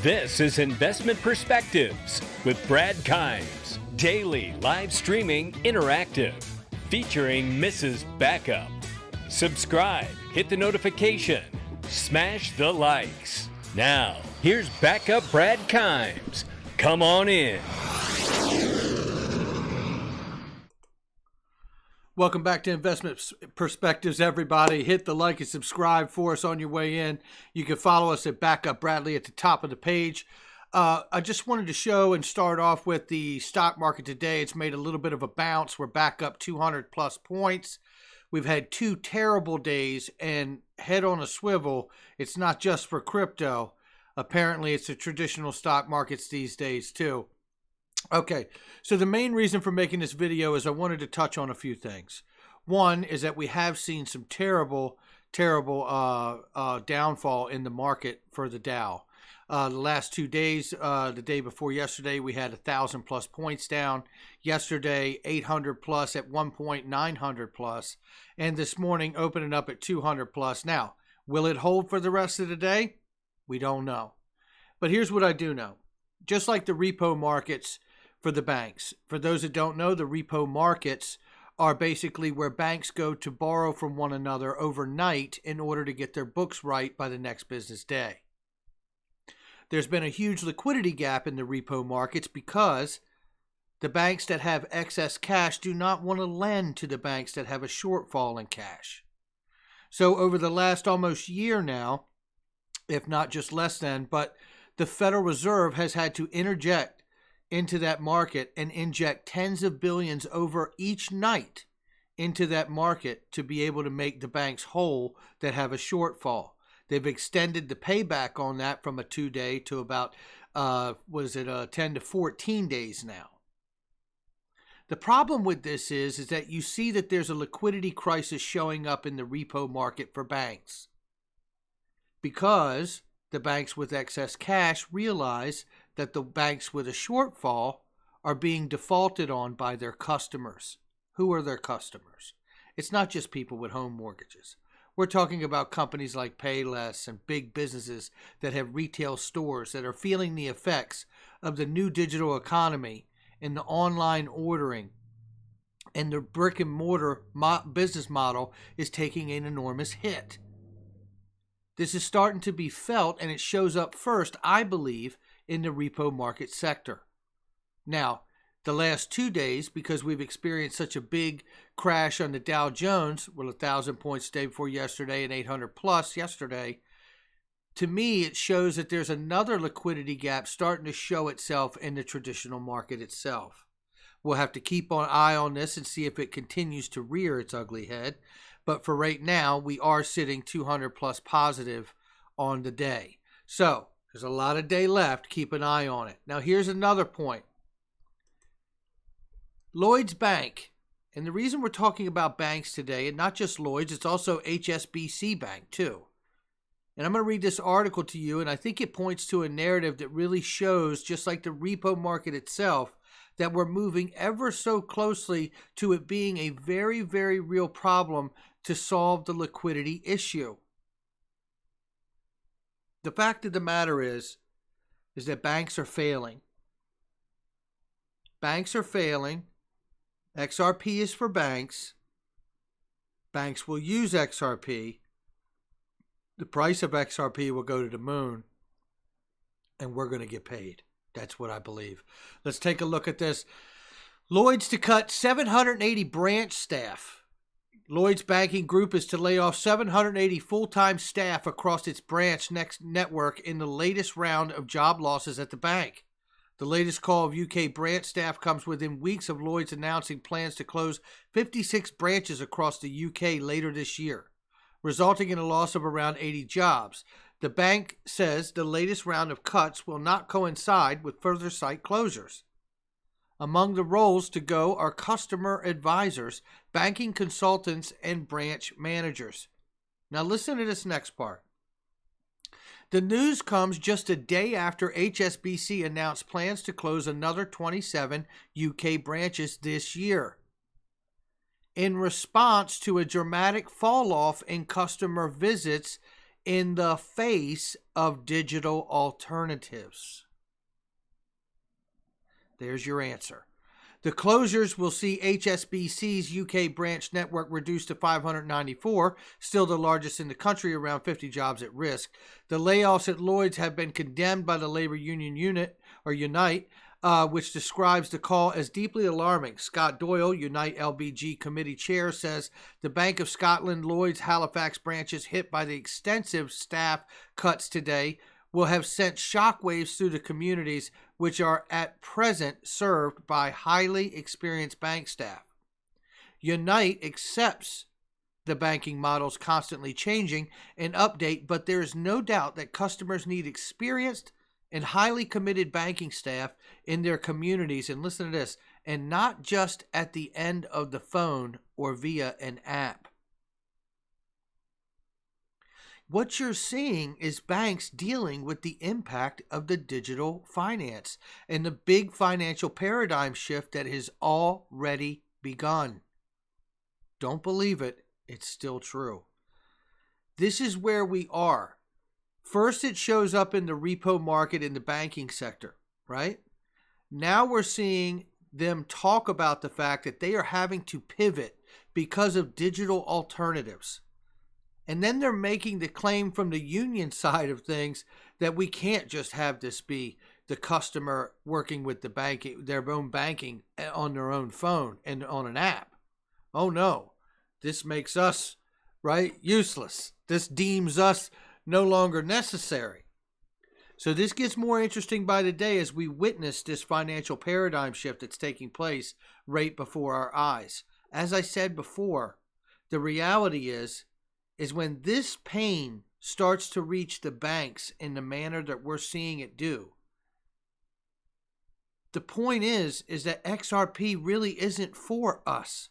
This is Investment Perspectives with Brad Kimes. Daily live streaming interactive. Featuring Mrs. Backup. Subscribe, hit the notification, smash the likes. Now, here's Backup Brad Kimes. Come on in. Welcome back to Investment Perspectives, everybody. Hit the like and subscribe for us on your way in. You can follow us at Backup Bradley at the top of the page. I just wanted to show and start off with the stock market today. It's made a little bit of a bounce. We're back up 200 plus points. We've had two terrible days, and head on a swivel, it's not just for crypto. Apparently, it's the traditional stock markets these days, too. Okay, so the main reason for making this video is I wanted to touch on a few things. One is that we have seen some terrible downfall in the market for the Dow. The last 2 days, the day before yesterday, we had 1,000 plus points down. Yesterday, 800 plus, at one point 900 plus, and this morning opening up at 200 plus. Now, will it hold for the rest of the day? We don't know. But here's what I do know. Just like the repo markets for the banks. For those that don't know, the repo markets are basically where banks go to borrow from one another overnight in order to get their books right by the next business day. There's been a huge liquidity gap in the repo markets because the banks that have excess cash do not want to lend to the banks that have a shortfall in cash. So over the last almost year now, if not just less than, but the Federal Reserve has had to interject into that market and inject tens of billions over each night into that market to be able to make the banks whole that have a shortfall. They've extended the payback on that from a 2-day to about, 10 to 14 days now. The problem with this is that you see that there's a liquidity crisis showing up in the repo market for banks because the banks with excess cash realize that the banks with a shortfall are being defaulted on by their customers. Who are their customers? It's not just people with home mortgages. We're talking about companies like Payless and big businesses that have retail stores that are feeling the effects of the new digital economy and the online ordering, and the brick and mortar business model is taking an enormous hit. This is starting to be felt, and it shows up first, I believe, in the repo market sector. Now, the last 2 days, because we've experienced such a big crash on the Dow Jones, with 1,000 points the day before yesterday and 800 plus yesterday, to me, it shows that there's another liquidity gap starting to show itself in the traditional market itself. We'll have to keep an eye on this and see if it continues to rear its ugly head. But for right now, we are sitting 200 plus positive on the day. So there's a lot of day left. Keep an eye on it. Now, here's another point. Lloyd's Bank, and the reason we're talking about banks today, and not just Lloyd's, it's also HSBC Bank too. And I'm going to read this article to you, and I think it points to a narrative that really shows, just like the repo market itself, that we're moving ever so closely to it being a very, very real problem to solve the liquidity issue. The fact of the matter is that banks are failing. Banks are failing. XRP is for banks. Banks will use XRP. The price of XRP will go to the moon, and we're going to get paid. That's what I believe. Let's take a look at this. Lloyd's to cut 780 branch staff. Lloyd's Banking Group is to lay off 780 full-time staff across its branch network in the latest round of job losses at the bank. The latest call of UK branch staff comes within weeks of Lloyd's announcing plans to close 56 branches across the UK later this year, resulting in a loss of around 80 jobs. The bank says the latest round of cuts will not coincide with further site closures. Among the roles to go are customer advisors, banking consultants, and branch managers. Now listen to this next part. The news comes just a day after HSBC announced plans to close another 27 UK branches this year. In response to a dramatic fall off in customer visits in the face of digital alternatives? There's your answer. The closures will see HSBC's UK branch network reduced to 594, still the largest in the country, around 50 jobs at risk. The layoffs at Lloyd's have been condemned by the labor union Unite, which describes the call as deeply alarming. Scott Doyle, Unite LBG committee chair, says the Bank of Scotland, Lloyd's Halifax branches hit by the extensive staff cuts today will have sent shockwaves through the communities which are at present served by highly experienced bank staff. Unite accepts the banking models constantly changing and update, but there is no doubt that customers need experienced and highly committed banking staff in their communities, and listen to this, and not just at the end of the phone or via an app. What you're seeing is banks dealing with the impact of the digital finance and the big financial paradigm shift that has already begun. Don't believe it, it's still true. This is where we are. First, it shows up in the repo market in the banking sector, right? Now we're seeing them talk about the fact that they are having to pivot because of digital alternatives. And then they're making the claim from the union side of things that we can't just have this be the customer working with the banking, their own banking on their own phone and on an app. Oh no, this makes us, right, useless. This deems us no longer necessary. So this gets more interesting by the day as we witness this financial paradigm shift that's taking place right before our eyes. As I said before, the reality is when this pain starts to reach the banks in the manner that we're seeing it do, the point is that XRP really isn't for us.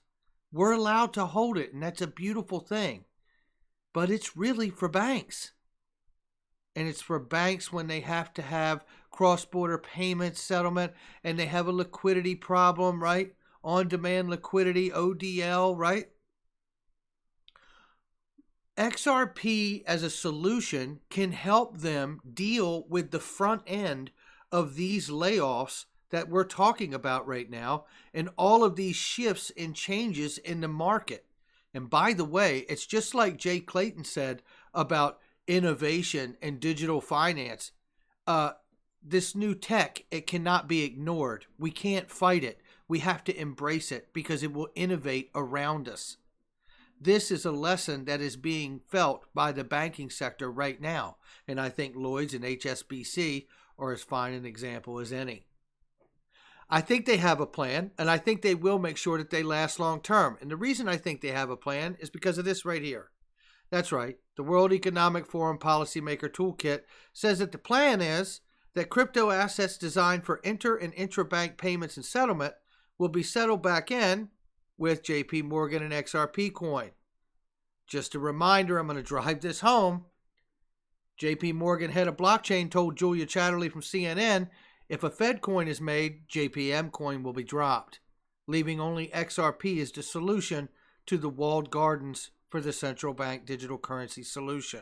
We're allowed to hold it, and that's a beautiful thing. But it's really for banks. And it's for banks when they have to have cross-border payment settlement and they have a liquidity problem, right? On-demand liquidity, ODL, right? XRP as a solution can help them deal with the front end of these layoffs that we're talking about right now and all of these shifts and changes in the market. And by the way, it's just like Jay Clayton said about innovation and digital finance. This new tech, it cannot be ignored. We can't fight it. We have to embrace it because it will innovate around us. This is a lesson that is being felt by the banking sector right now. And I think Lloyd's and HSBC are as fine an example as any. I think they have a plan, and I think they will make sure that they last long term. And the reason I think they have a plan is because of this right here. That's right. The World Economic Forum Policymaker Toolkit says that the plan is that crypto assets designed for inter and intrabank payments and settlement will be settled back in with JP Morgan and XRP coin. Just a reminder, I'm going to drive this home. JP Morgan head of blockchain told Julia Chatterley from CNN, if a Fed coin is made, JPM coin will be dropped, leaving only XRP as the solution to the walled gardens for the central bank digital currency solution.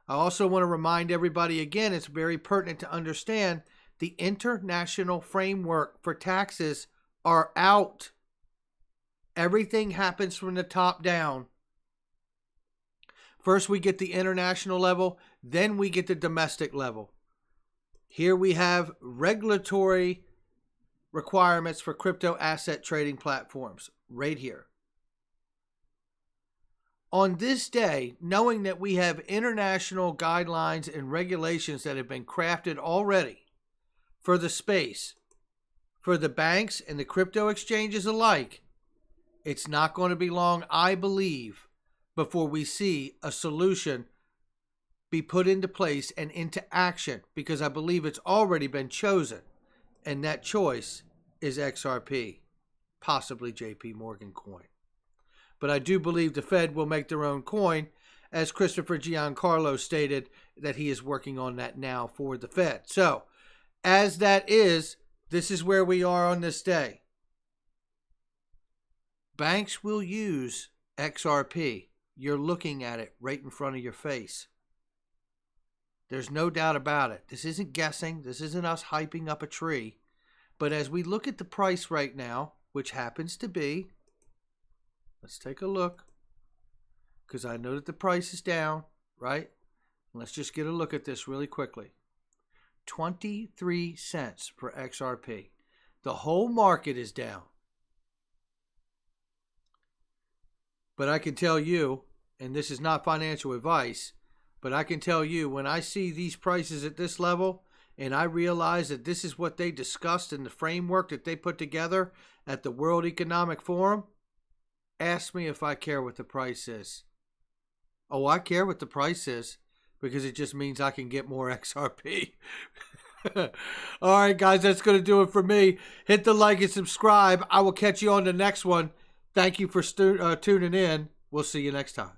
I also want to remind everybody again, it's very pertinent to understand the international framework for taxes are out. Everything happens from the top down. First we get the international level, then we get the domestic level. Here we have regulatory requirements for crypto asset trading platforms, right here. On this day, knowing that we have international guidelines and regulations that have been crafted already for the space, for the banks and the crypto exchanges alike, it's not going to be long, I believe, before we see a solution be put into place and into action, because I believe it's already been chosen, and that choice is XRP, possibly JP Morgan coin. But I do believe the Fed will make their own coin, as Christopher Giancarlo stated that he is working on that now for the Fed. So, as that is, this is where we are on this day. Banks will use XRP. You're looking at it right in front of your face. There's no doubt about it. This isn't guessing. This isn't us hyping up a tree. But as we look at the price right now, which happens to be, let's take a look, because I know that the price is down, right? Let's just get a look at this really quickly. 23 cents per XRP. The whole market is down. But I can tell you, and this is not financial advice, but I can tell you when I see these prices at this level and I realize that this is what they discussed in the framework that they put together at the World Economic Forum, ask me if I care what the price is. Oh, I care what the price is because it just means I can get more XRP. All right, guys, that's going to do it for me. Hit the like and subscribe. I will catch you on the next one. Thank you for tuning in. We'll see you next time.